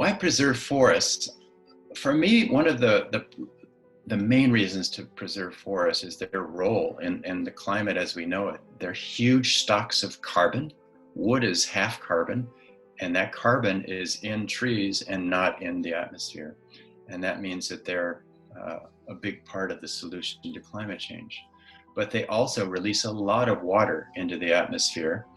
Why preserve forests? For me, one of the main reasons to preserve forests is their role in the climate as we know it. They're huge stocks of carbon. Wood is half carbon, and that carbon is in trees and not in the atmosphere. And that means that they're a big part of the solution to climate change. But they also release a lot of water into the atmosphere.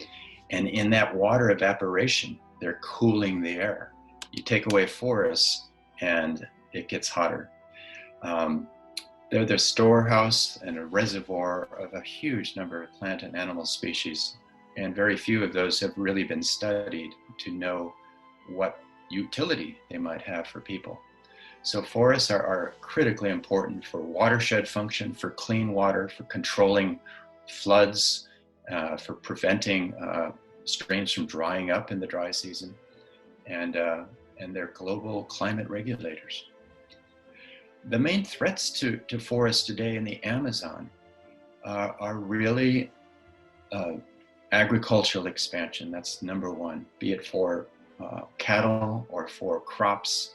And in that water evaporation, they're cooling the air. You take away forests and it gets hotter. They're the storehouse and a reservoir of a huge number of plant and animal species. And very few of those have really been studied to know what utility they might have for people. So forests are critically important for watershed function, for clean water, for controlling floods, for preventing streams from drying up in the dry season, and they're global climate regulators. The main threats to forests today in the Amazon are really agricultural expansion. That's number one, be it for cattle or for crops.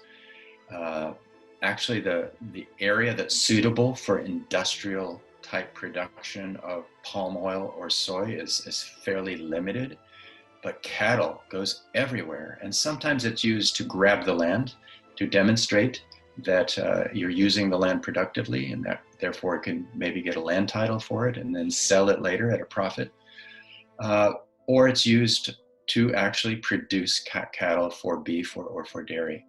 Actually, the area that's suitable for industrial type production of palm oil or soy is fairly limited, but cattle goes everywhere. And sometimes it's used to grab the land, to demonstrate that you're using the land productively, and that therefore it can maybe get a land title for it and then sell it later at a profit. Or it's used to actually produce cattle for beef or for dairy.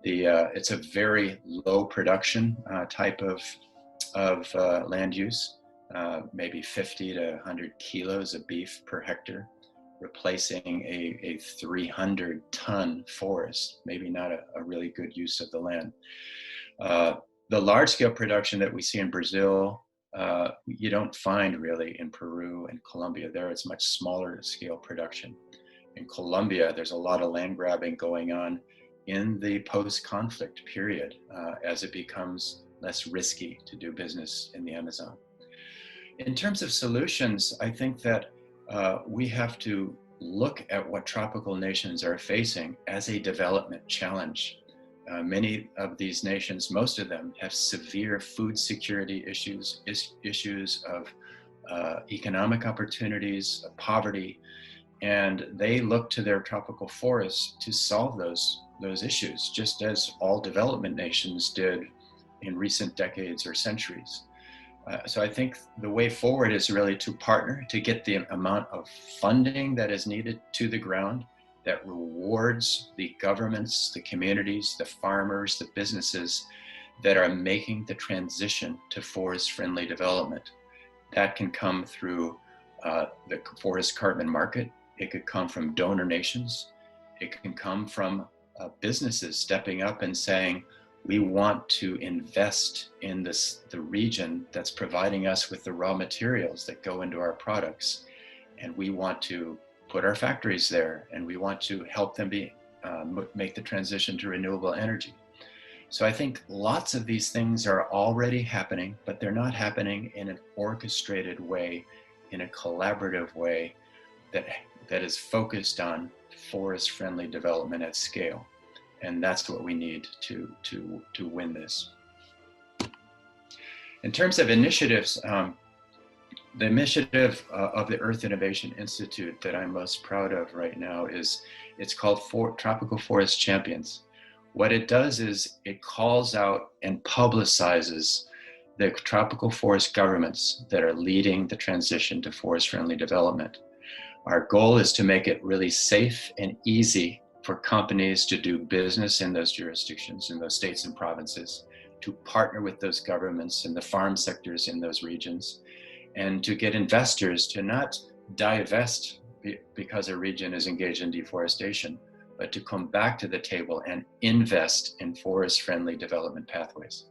It's a very low production type of land use, maybe 50 to 100 kilos of beef per hectare, replacing a 300-ton forest, maybe not a really good use of the land. The large-scale production that we see in Brazil, you don't find really in Peru and Colombia. There it's much smaller scale production. In Colombia, there's a lot of land grabbing going on in the post-conflict period as it becomes less risky to do business in the Amazon. In terms of solutions, I think that we have to look at what tropical nations are facing as a development challenge. Many of these nations, most of them, have severe food security issues, issues of economic opportunities, of poverty, and they look to their tropical forests to solve those issues, just as all development nations did in recent decades or centuries. So I think the way forward is really to partner to get the amount of funding that is needed to the ground that rewards the governments, the communities, the farmers, the businesses that are making the transition to forest-friendly development. That can come through the forest carbon market. It could come from donor nations. It can come from businesses stepping up and saying, we want to invest in the region that's providing us with the raw materials that go into our products. And we want to put our factories there, and we want to help them make the transition to renewable energy. So I think lots of these things are already happening, but they're not happening in an orchestrated way, in a collaborative way that is focused on forest-friendly development at scale. And that's what we need to win this. In terms of initiatives, the initiative of the Earth Innovation Institute that I'm most proud of right now it's called Tropical Forest Champions. What it does is it calls out and publicizes the tropical forest governments that are leading the transition to forest-friendly development. Our goal is to make it really safe and easy for companies to do business in those jurisdictions, in those states and provinces, to partner with those governments and the farm sectors in those regions, and to get investors to not divest because a region is engaged in deforestation, but to come back to the table and invest in forest-friendly development pathways.